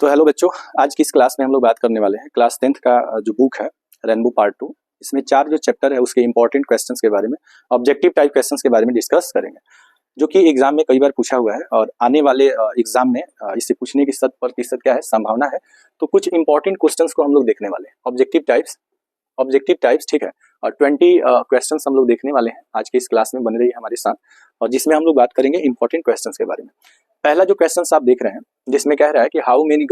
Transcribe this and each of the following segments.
तो हेलो बच्चों, आज की इस क्लास में हम लोग बात करने वाले हैं क्लास 10th का जो बुक है रेनबो पार्ट 2। इसमें 4 जो चैप्टर है उसके इंपॉर्टेंट क्वेश्चंस के बारे में, ऑब्जेक्टिव टाइप क्वेश्चंस के बारे में डिस्कस करेंगे, जो कि एग्जाम में कई बार पूछा हुआ है और आने वाले एग्जाम में इससे पूछने की 100% क्या है संभावना है। तो कुछ इंपॉर्टेंट क्वेश्चंस को हम लोग देखने वाले हैं, ऑब्जेक्टिव टाइप्स, ठीक है। और 20 क्वेश्चंस हम लोग देखने वाले हैं आज की इस क्लास में, बन रही है हमारे साथ, और जिसमें हम लोग बात करेंगे इंपॉर्टेंट क्वेश्चंस के बारे में। पहला जो क्वेश्चन आप देख रहे हैं जिसमें कह रहा है कि how many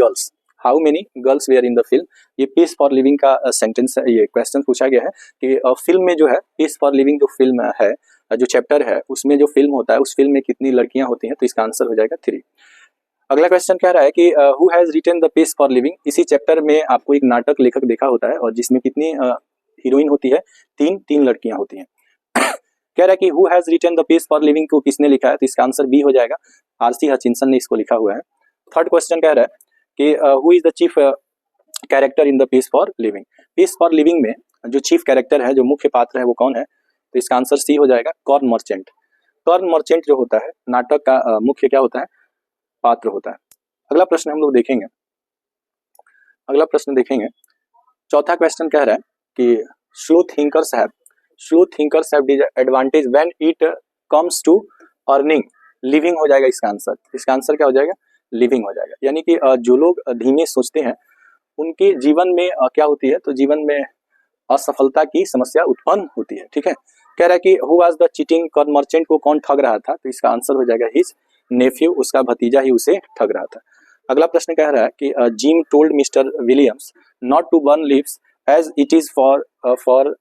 girls were in the film. ये पीस फॉर लिविंग का सेंटेंस है, ये क्वेश्चन पूछा गया है कि फिल्म में जो है पीस फॉर लिविंग जो फिल्म है, जो चैप्टर है उसमें जो फिल्म होता है उस फिल्म में कितनी लड़कियां होती हैं, तो इसका आंसर हो जाएगा 3। अगला क्वेश्चन कह रहा है कि who has written the piece for living. इसी चैप्टर में आपको एक नाटक लेखक देखा होता है और जिसमें कितनी हीरोइन होती है, 3 लड़कियां होती हैं। कह रहा है कि who has written the piece for living को किसने लिखा है, तो इसका आंसर बी हो जाएगा, आरसी हचिंसन ने इसको लिखा हुआ है। थर्ड क्वेश्चन कह रहा है कि who is the chief character in the piece for living. Piece for living में जो चीफ कैरेक्टर है, जो मुख्य पात्र है, वो कौन है, तो इसका आंसर सी हो जाएगा, कॉर्न मर्चेंट। कॉर्न मर्चेंट जो होता है नाटक का मुख्य क्या होता है, पात्र होता है। अगला प्रश्न हम लोग देखेंगे, चौथा क्वेश्चन कह रहा है कि slow thinkers have advantage when it comes to earning. Living हो जाएगा इसका आंसर क्या हो जाएगा, लिविंग हो जाएगा। यानी कि जो लोग धीमे सोचते हैं उनके जीवन में क्या होती है, तो जीवन में असफलता की समस्या उत्पन्न होती है, ठीक है। कह रहा है कि who was the cheating corn merchant को कौन ठग रहा था, तो इसका आंसर हो जाएगा हिज नेफ्यू, उसका भतीजा ही उसे ठग रहा था। अगला प्रश्न कह रहा है कि Jim told mister Williams not to burn leaves as it is for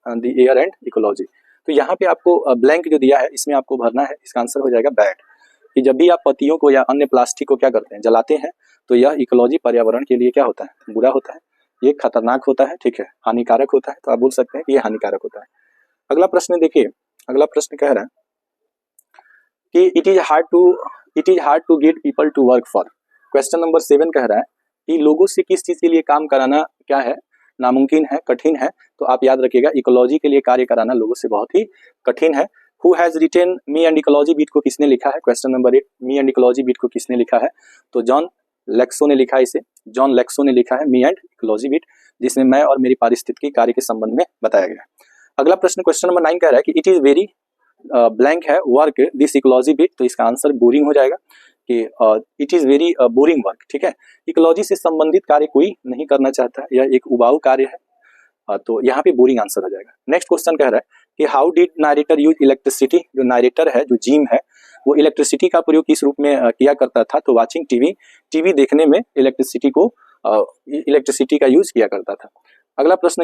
the air and ecology. तो यहाँ पे आपको ब्लैंक जो दिया है इसमें आपको भरना है, इसका आंसर हो जाएगा बैड। कि जब भी आप पत्तियों को या अन्य प्लास्टिक को क्या करते हैं, जलाते हैं, तो यह इकोलॉजी पर्यावरण के लिए क्या होता है, बुरा होता है, ये खतरनाक होता है, ठीक है, हानिकारक होता है। तो आप बोल सकते हैं कि ये हानिकारक होता है। अगला प्रश्न देखिए, अगला प्रश्न कह रहा है कि it is hard to get people to work for. Question number 7 कह रहा है कि लोगों से किस चीज के लिए काम कराना क्या है, नामुमकिन है, कठिन है। तो आप याद रखिएगा, इकोलॉजी के लिए कार्य कराना लोगों से बहुत ही कठिन है। Who has written me and ecology beat को किसने लिखा है, question number 8, me and ecology beat को किसने लिखा है, तो जॉन लेक्सो ने लिखा है इसे, जॉन लेक्सो ने लिखा है मी एंड इकोलॉजी बीट, जिसमें मैं और मेरी पारिस्थितिकी कार्य के संबंध में बताया गया। अगला प्रश्न क्वेश्चन नंबर 9 कह रहा है कि इट इज वेरी ब्लैंक है वर्क दिस इकोलॉजी बीट, तो इसका आंसर बोरिंग हो जाएगा कि it is very boring work, ठीक है। इकोलॉजी से संबंधित कार्य कोई नहीं करना चाहता, यह एक उबाऊ कार्य है, तो यहाँ पे बोरिंग आंसर हो जाएगा। नेक्स्ट क्वेश्चन कह रहा है कि how did narrator use electricity. जो नारेटर है, जो जिम है, वो इलेक्ट्रिसिटी का प्रयोग किस रूप में किया करता था, तो वाचिंग टीवी देखने में इलेक्ट्रिसिटी का यूज किया करता था। अगला प्रश्न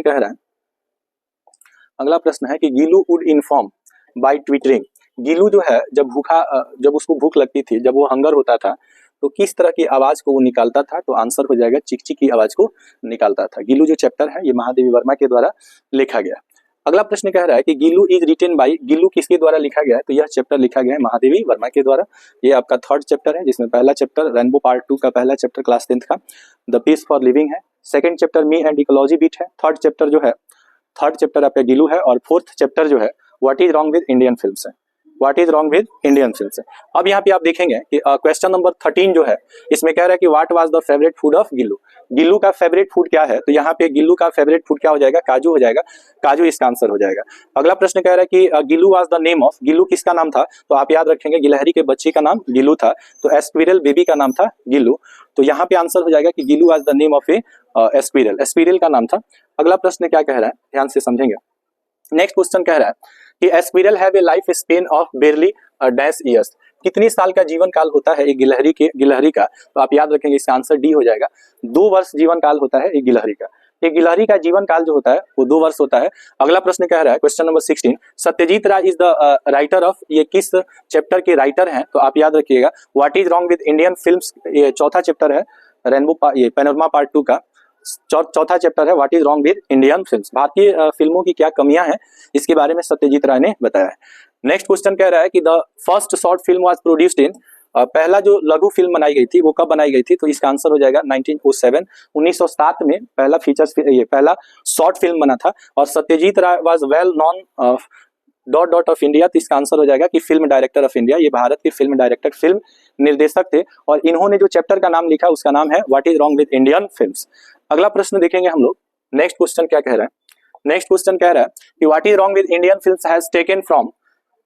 है कि Gillu would inform bye twittering. Gillu जो है जब उसको भूख लगती थी, जब वो हंगर होता था, तो किस तरह की आवाज को वो निकालता था, तो आंसर हो जाएगा चिक चिक की आवाज को निकालता था। गिलू जो चैप्टर है ये महादेवी वर्मा के द्वारा लिखा गया। अगला प्रश्न कह रहा है कि Gillu is written by. Gillu किसके द्वारा लिखा गया है, तो यह चैप्टर लिखा गया है महादेवी वर्मा के द्वारा। ये आपका 3rd चैप्टर है, जिसमें पहला चैप्टर रेनबो पार्ट 2 का पहला चैप्टर क्लास 10th का द पीस फॉर लिविंग है, 2nd chapter me and ecology beat है, 3rd चैप्टर आपका गिलू है, और 4th चैप्टर जो है what is wrong with Indian films है, अब यहाँ पे आप देखेंगे कि क्वेश्चन नंबर 13 जो है इसमें कह रहा है कि what was the favourite food of Gillu. Gillu का फेवरेट फूड क्या है, तो यहाँ पे गिल्लू का फेवरेट फूड क्या हो जाएगा, काजू हो जाएगा, काजू इसका आंसर हो जाएगा। अगला प्रश्न कह रहा है कि Gillu was the name of. Gillu किसका नाम था, तो आप याद रखेंगे गिलहरी के बच्चे का नाम गिल्लू था, तो एस्क्विरल बेबी का नाम था गिल्लू, तो यहाँ पे आंसर हो जाएगा कि Gillu was the name of a squirrel का नाम था। अगला प्रश्न क्या कह रहा है, ध्यान से समझेंगे। नेक्स्ट क्वेश्चन कह रहा है कि a squirrel have a life span of barely dash years. कितनी साल का जीवन काल होता है एक गिलहरी का, तो आप याद रखेंगे इसका आंसर डी हो जाएगा, 2 वर्ष जीवन काल होता है एक गिलहरी का। एक गिलहरी का जीवन काल जो होता है वो 2 वर्ष होता है। अगला प्रश्न कह रहा है question number 16, Satyajit Ray is the writer of. ये किस चैप्टर के राइटर हैं, तो आप याद रखिएगा what is wrong with Indian films, ये 4था चैप्टर है ये पैनोरमा पार्ट 2 का 4था चैप्टर है what is wrong with Indian films. भारतीय फिल्मों की क्या कमियां हैं, इसके बारे में सत्यजीत राय ने बताया है। नेक्स्ट क्वेश्चन कह रहा है कि the first short film was produced in. पहला जो लघु फिल्म बनाई गई थी वो कब बनाई गई थी, तो इसका आंसर हो जाएगा 1907 में पहला शॉर्ट फिल्म बना था। और Satyajit Ray was well known dot dot of India, तो इसका आंसर हो जाएगा कि फिल्म डायरेक्टर ऑफ इंडिया। ये भारत के फिल्म डायरेक्टर, फिल्म निर्देशक थे और इन्होंने जो चैप्टर का नाम लिखा उसका नाम है what is wrong with Indian films. अगला प्रश्न देखेंगे हम लोग। नेक्स्ट क्वेश्चन क्या कह रहा है? नेक्स्ट क्वेश्चन कह रहा है कि what is wrong with Indian films has taken from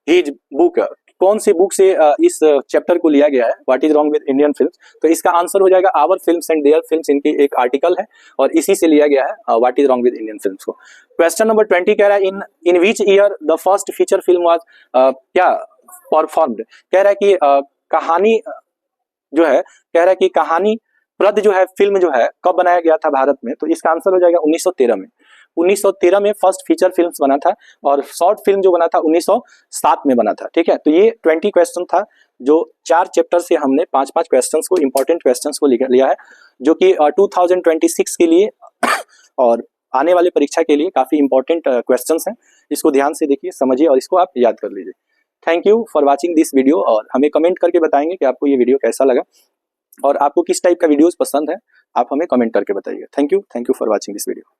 his book. कौन सी बुक से इस चैप्टर को लिया गया है, what is wrong with Indian films? तो इसका आंसर हो जाएगा our films and their films, इनकी एक आर्टिकल है और इसी से लिया गया है what is wrong with Indian films को। क्वेश्चन नंबर 20 कह रहा है in which year the first feature film was क्या परफॉर्म्ड। कह रहा है कि कहानी जो है, कह रहा है कि कहानी प्रद जो है फिल्म जो है कब बनाया गया था भारत में, तो इसका आंसर हो जाएगा 1913 में। 1913 में फर्स्ट फीचर फिल्म्स बना था और शॉर्ट फिल्म जो बना था 1907 में बना था। ठीक है, तो ये 20 क्वेश्चन था जो 4 चैप्टर से हमने 5-5 क्वेश्चंस को, इंपॉर्टेंट क्वेश्चंस को लिया है, जो कि 2026 के लिए और आने वाले परीक्षा के लिए काफी इंपॉर्टेंट क्वेश्चंस हैं। इसको ध्यान से देखिए, समझिए और इसको आप याद कर लीजिए। Thank you for watching this video और हमें कमेंट करके बताएंगे कि आपको ये वीडियो कैसा लगा और आपको किस टाइप का वीडियोस पसंद है, आप हमें कमेंट करके बताइए। Thank you for watching this video.